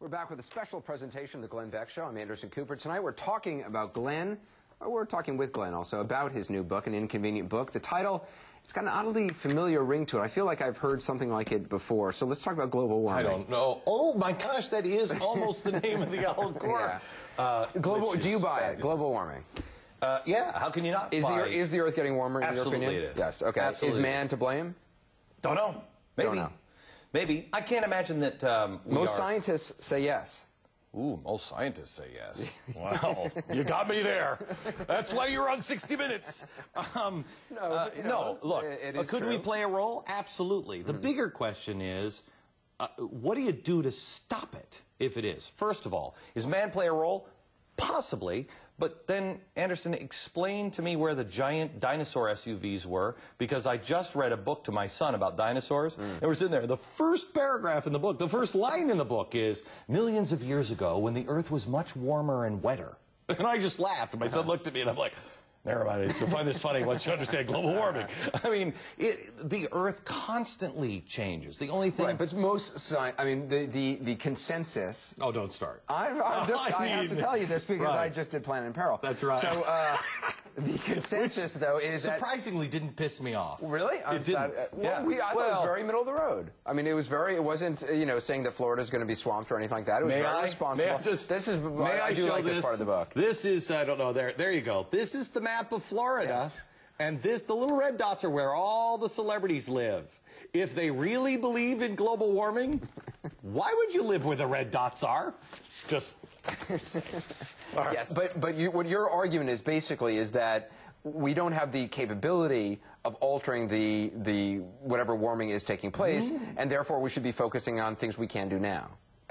We're back with a special presentation of the Glenn Beck Show. I'm Anderson Cooper. Tonight we're talking about Glenn. We're talking with Glenn also about his new book, An Inconvenient Book. The title, it's got an oddly familiar ring to it. I feel like I've heard something like it before. So let's talk about global warming. I don't know. Oh my gosh, that is almost the name of the Al Gore. Yeah. Do you buy it? Global warming. Yeah, how can you not buy it? Is the Earth getting warmer, in your opinion? Absolutely it is. Yes, okay. Absolutely is man to blame? Don't know. Maybe. Don't know. Maybe. I can't imagine that Most scientists say yes. Ooh, most scientists say yes. Wow, you got me there. That's why you're on 60 Minutes. No, look, could we play a role? Absolutely. The bigger question is, what do you do to stop it if it is? First of all, is man play a role? Possibly, but then, Anderson, explain to me where the giant dinosaur SUVs were, because I just read a book to my son about dinosaurs, and we're sitting there. The first paragraph in the book, the first line in the book is, millions of years ago, when the Earth was much warmer and wetter. And I just laughed, and my son looked at me, and I'm like, never mind, you'll find this funny once you understand global warming. I mean, the Earth constantly changes. The only thing... Right, but the consensus... Oh, don't start. I have to tell you this because I just did Planet in Peril. That's right. So, the consensus, though, is surprisingly didn't piss me off. Really? It didn't. I thought it was very middle of the road. I mean, it wasn't, saying that Florida's going to be swamped or anything like that. It was very responsible. I do like this part of the book. This is, I don't know, there you go. This is the map of Florida. Yes. And the little red dots are where all the celebrities live. If they really believe in global warming, why would you live where the red dots are? Just... Right. Yes, but what your argument is basically is that we don't have the capability of altering the whatever warming is taking place, and therefore we should be focusing on things we can do now.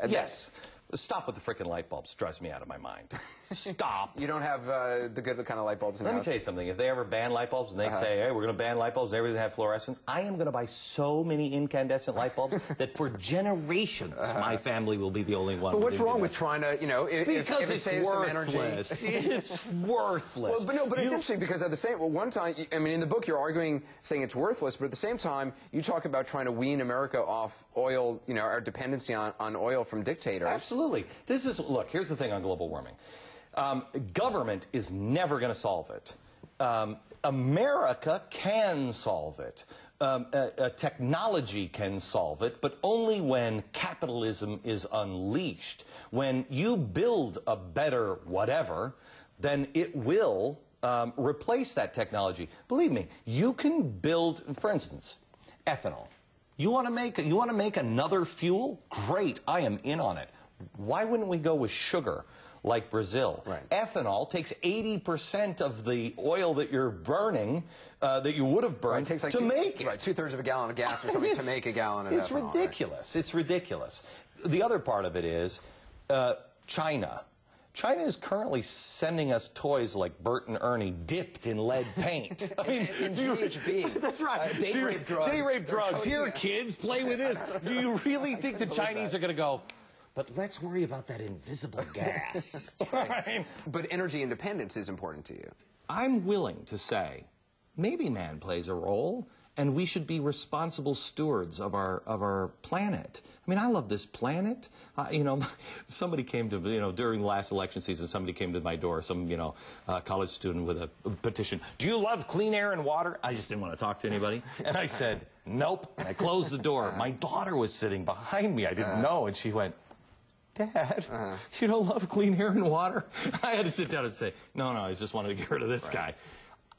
Yes. Stop with the frickin' light bulbs. Drives me out of my mind. Stop. You don't have the good kind of light bulbs in the house? Let me tell you something. If they ever ban light bulbs and they say, hey, we're going to ban light bulbs, everybody's going to have fluorescents, I am going to buy so many incandescent light bulbs that for generations my family will be the only one. But what's wrong with trying to, because if it saves some energy? It's worthless. Well, but it's interesting because at the same one time, in the book you're arguing, saying it's worthless, but at the same time you talk about trying to wean America off oil, our dependency on oil from dictators. Absolutely. Look, here's the thing on global warming. Government is never going to solve it. America can solve it. Technology can solve it, but only when capitalism is unleashed. When you build a better whatever, then it will replace that technology. Believe me, you can build, for instance, ethanol. You want to make another fuel? Great, I am in on it. Why wouldn't we go with sugar like Brazil? Right. Ethanol takes 80% of the oil that you're burning, that you would have burned, to make it. Right, 2/3 of a gallon of gas or something to make a gallon of ethanol. It's ridiculous. Right? It's ridiculous. The other part of it is China. China is currently sending us toys like Bert and Ernie dipped in lead paint. I mean, in GHB. That's right. Date rape drugs. Date rape drugs. Here, kids, play with this. Do you really think the Chinese are going to go, but let's worry about that invisible gas? Right. But energy independence is important to you. I'm willing to say maybe man plays a role, and we should be responsible stewards of our planet. I mean, I love this planet. Somebody came to, during the last election season, somebody came to my door, some, college student with a petition. Do you love clean air and water? I just didn't want to talk to anybody. And I said, nope. And I closed the door. My daughter was sitting behind me. I didn't know. And she went, Dad, you don't love clean air and water? I had to sit down and say, no, I just wanted to get rid of this guy.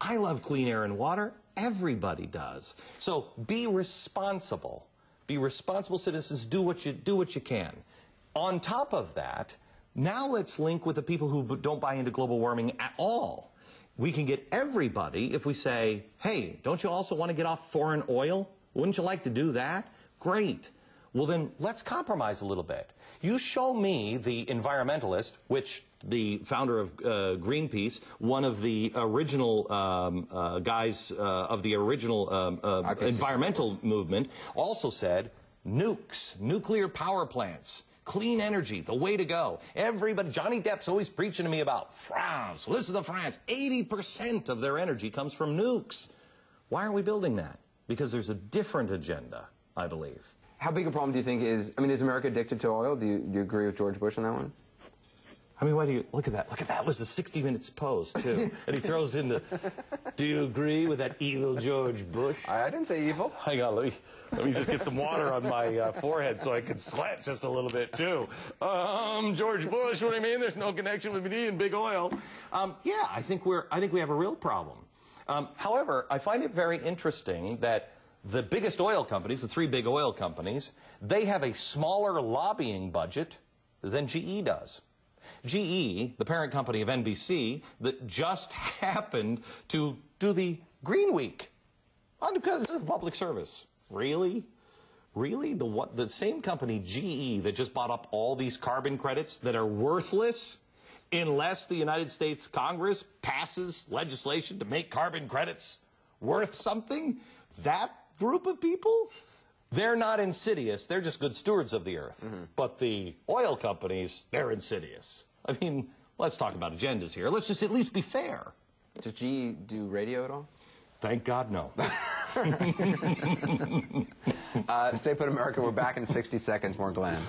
I love clean air and water. Everybody does. So be responsible. Be responsible citizens. Do what you can. On top of that, now let's link with the people who don't buy into global warming at all. We can get everybody if we say, hey, don't you also want to get off foreign oil? Wouldn't you like to do that? Great. Well, then let's compromise a little bit. You show me the environmentalist, which the founder of Greenpeace, one of the original guys of the original environmental movement, also said nukes, nuclear power plants, clean energy, the way to go. Everybody, Johnny Depp's always preaching to me about France. Listen to France. 80% of their energy comes from nukes. Why are we building that? Because there's a different agenda, I believe. How big a problem do you think is, I mean, is America addicted to oil? Do you agree with George Bush on that one? I mean, why do you, look at that. Look at that. Was the 60 Minutes pose, too. And he throws in the, do you agree with that evil George Bush? I didn't say evil. Hang on, let me just get some water on my forehead so I can sweat just a little bit, too. George Bush, what do you mean? There's no connection with me and big oil. Yeah, I think we have a real problem. However, I find it very interesting that the biggest oil companies, the three big oil companies, they have a smaller lobbying budget than GE does. GE, the parent company of NBC, that just happened to do the Green Week because it's a public service. Really? Really? The same company, GE, that just bought up all these carbon credits that are worthless unless the United States Congress passes legislation to make carbon credits worth something? That group of people? They're not insidious. They're just good stewards of the earth. Mm-hmm. But the oil companies, they're insidious. I mean, let's talk about agendas here. Let's just at least be fair. Does GE do radio at all? Thank God, no. Stay put, America. We're back in 60 seconds. More Glenn.